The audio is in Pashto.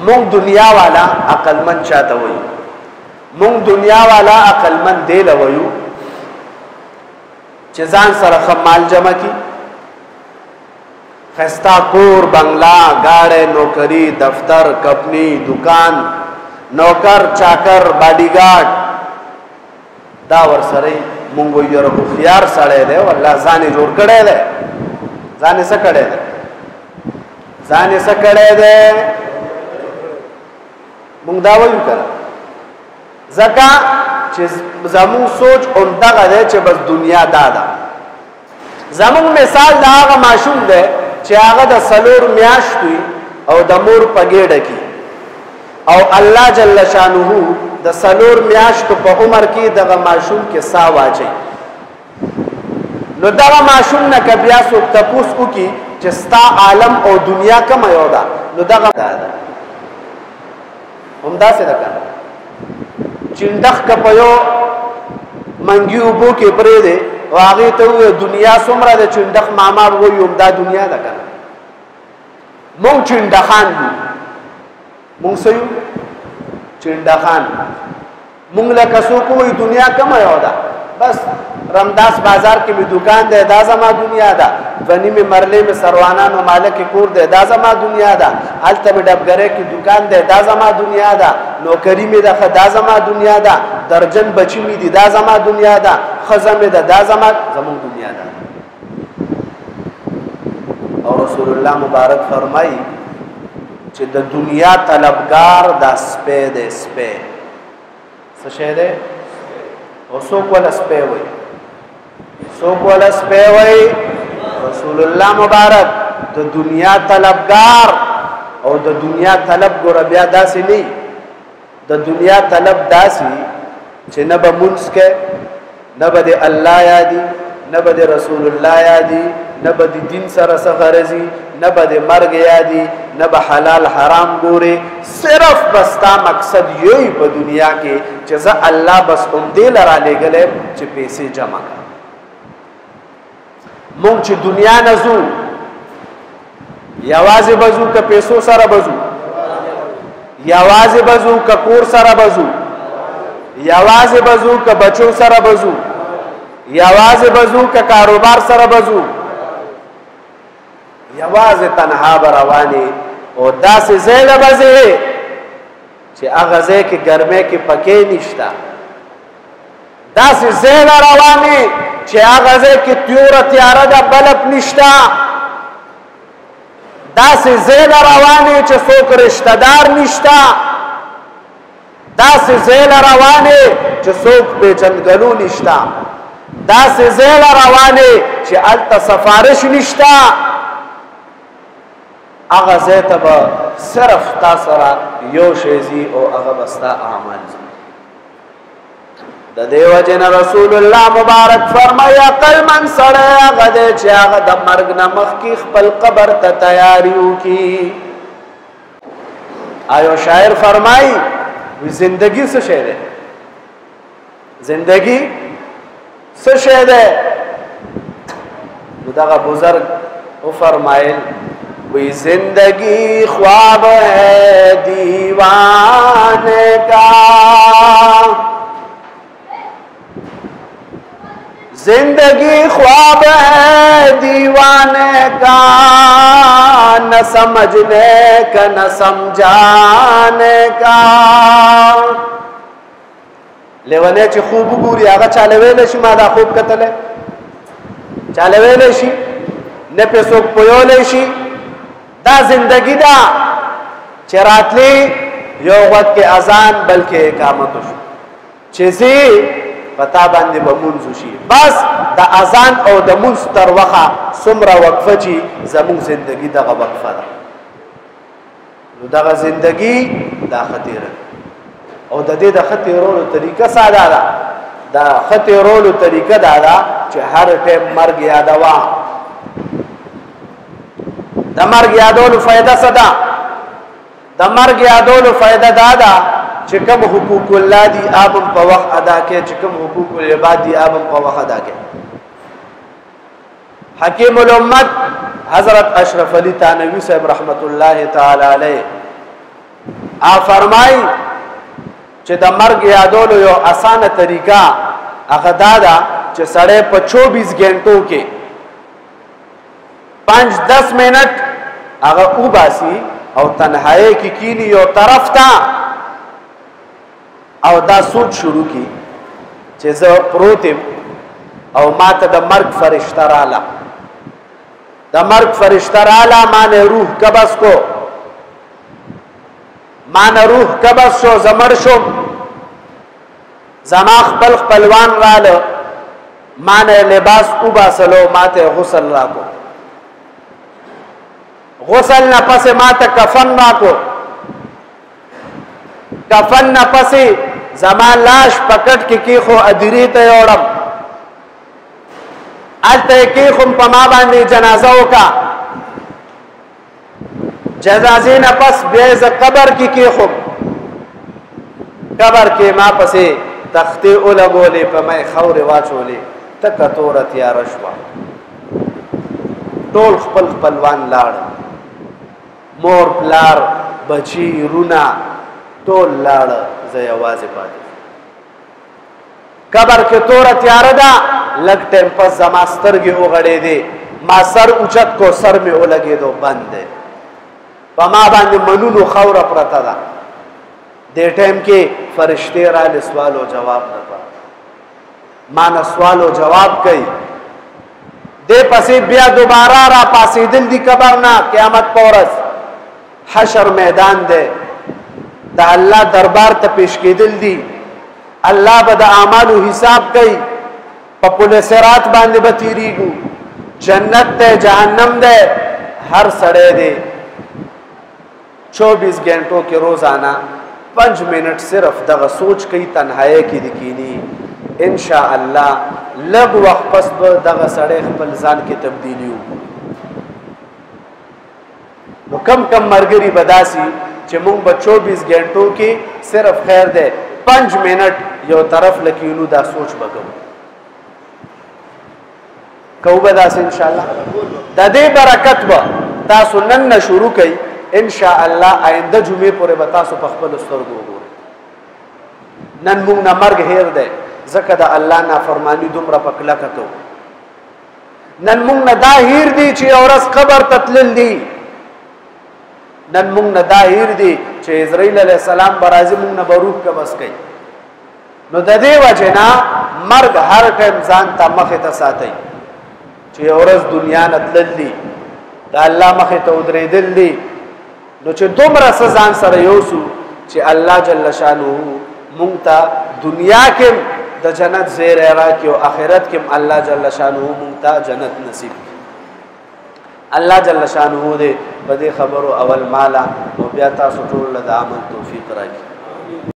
مونږ دنیا والا عقلمند چاته وایو مونږ دنیا والا عقلمند دی لویو چې ځان سره خمال جمع کی خستا کور بنگلا گاڑی نوکری دفتر کمپنی دکان نوکر چاکر باډی ګارد دا ور سره مونږ یو خيار سره دی والله ځان جوړ کړي دی ځان څه کړي دی ځان څه کړي دی مونږ دا وایو کړه ځکه چې زمون سوچ اونډه دی چې بس دنیا دادا زمون مثال دا هغه ماشوم دی چې هغه د سلور میاشتوي او د مور پګېډه کی او الله جل شانه د سلور میاشتو په عمر کې دغه ماشوم کې سا واچي نو دغه ماشوم نه بیا څوک تپوس وکي چې ستا عالم او دنیا کوم یو ده نو دغه همدا څه ده کنه چندخ کپیو منګي وبو کې پرې ده او هغه ته دنیا څومره ده چندخ ماما وایي همدا دنیا ده کنه مونږ چندخان دي مونږ سيو چندخان مونږ له کسو کوی دنیا کوم یو ده بس رمداس بازار کې می دکان ده دا زما دنیا ده ونی می مرلې می سروانان او مالک کور ده دا زما دنیا ده الته می ډبګره کې دکان ده دا زما دنیا ده نوکری می ده دا زما دنیا ده درجن بچی می دي دا زما دنیا ده خزم ده دا زما زمون دنیا ده او رسول الله مبارک فرمایي چې د دنیا طلبگار د سپه د سپه څه شه ده او څوک ولا سپه وي څوک ولا سپه وي رسول الله مبارک د دنیا طلبگار او د دنیا طلب ګور بیا داسې نه د دنیا طلب داسې چې نه به مونږ کې نه به الله یادي نه به رسول الله یادي نه به دین سره غرضی نه به مرګ یادي نه به حلال حرام ګوري صرف بستا مقصد یوي په دنیا کې چې ځا الله بس کوم دې لرا لګلې چې پیسې جمع کړه مونږ چې دنیا نزو یوازې بزو که پیسو سره بزو یوازې بزو که کور سره بزو یوازې بزو که بچو سره بزو یوازې بزو که کاروبار سره بزو یوازې تنها برواني او داسې زیله بزه چې هغه ځای کې ګرمه کې پکې نشتا داسې زیله رواني چې هغه ځای کې تیوره تیاره ده بلب نشتا داسې زیله رواني چې څوک رشتہ دار نشتا داسې زیله رواني چې څوک پیژندګلو نشتا داسې زیله رواني چې الته سفارش نشتا هغه ځای ته به صرف تا سره یو شی ځي او هغه به ستا اعمال ځي د دې وجې نه رسول الله مبارک فرمایي عقلمند سړی هغه دی چې هغه د مرګ نه مخکې خپل قبر ته تیاری وکړي آیو شاعر فرمایي زندگی څه شی دی زندگی څه شی دی نو دغه بزرگ او فرمایل وی زندگی خواب ہے دیوانے کا زندگی خواب ہے دیوانے کا نہ سمجھنے کا نہ سمجھانے کا لیوانے چې خوب ګوري هغه چاله ویل شي ما دا خوب کتل چاله ویل شي نه په څوک پویول شي دا زندگی دا چراتلی یو وخت کې اذان بلکې اقامت شو چې پتا باندې به مونږ شي بس د اذان او د مونږ تر وخه څومره وقفه چې زموږ زندگی دغه وقفه ده نو دغه زندگی دا خطیره او د دې د خطیرولو طریقه ساده ده د خطیرولو طریقه دا ده چې هر ټیم مرګ یادوا د مرګ یادولو فائدہ صدا د مرګ یادولو فائدہ دا ده چې کوم حقوق الله دي ابم په وخت ادا کړي چې کوم حقوق العباد دي ابم په وخت ادا کړي حکیم الامت حضرت اشرف علی تانوی صاحب رحمت الله تعالی علیه فرمای چې د مرګ یادولو یو اسانه طریقه هغه دا ده چې سړی په 24 غنټو کې 5-10 منټ هغه وباسي او تنهایی کې کینی یو طرف ته او دا سوچ شروع کی چې زه پروتم او ماته د مرګ فرشته رااله د مرګ فرشته رااله مانه روح قبض کو مانه روح قبض شو زمر شو زما خپل خپلوان رااله مانه لباس وباسلو ماته غسل راکو غسل نه پسې ماته کفن راکو کفن نه پسې زما لاش پکټ کې خو ادری ته یوړم الته کې خو په ما باندې جنازه وکا جنازې نه پس بیا ز قبر کې خو قبر کې ما پسې تختې اولګولې په مې خورې واچولې تک تور تیار شو ټول خپل خپلوان لاړ مور پلار بچی رونا ټول لاړ زه یوازې پاتې قبر کې تور تیار ده لګ ټیم پس زما سترګې وغړې دي ما سر اوچت کو سر مې ولګېدو بند دی په ما باندې منونو خوره پرته ده دې ټیم کې فرشتې راله سوال او جواب نه پات ما نه سوال او جواب کوي دې پسې بیا دوباره را پاسېدل دي قبر نه قیامت پورس حشر میدان دی دا الله دربار ته پیش کېدل دي الله به د اعمالو حساب کوي په پل صراط باندې به تیریږو جنت ته جهنم ده هر سړی دی 24 घंटों کې روزانه 5 منټ صرف دغه سوچ کوي تنهایی کې د کینی ان شاء الله لږ وخت پس به دغه سړی خپل ځان کې تبدیلی وکړي نو کم مرګري بداسي چې مونږ به 24 घंटों کې صرف خیر ده 5 منټ یو طرف لکینو دا سوچ وکړو کو بداس ان شاء الله د دې برکت به تاسو نن شروع کړئ ان شاء الله آینده جمعه پورې به تاسو په خپل سترګو وګورئ نن مونږ نه مرګ هیر ده ځکه د الله نافرمانی دومره پکلا کتو نن مونږ نه دا هیر دي چې اورس قبر تتلل دي نن مونږ نه دا هیر دي چې اسرائیل علیه السلام برازي مونږ نه بروح قبض کړي نو د دې وجنا مرګ هر ټیم ځان ته مخه ته ساتي چې اورس دنیا نه تلل دي دا الله مخه ته ودرېدل دي نو چې دومره ځان سره یوسو چې الله جل شانه مونږ ته دنیا کې د جنت زیر راکې او آخرت کې الله جل شانه مونږ ته جنت نصیب الله جل شانه دې په دې خبرو اول مالا او بیا تاسو ټول له عمل توفیق راکړي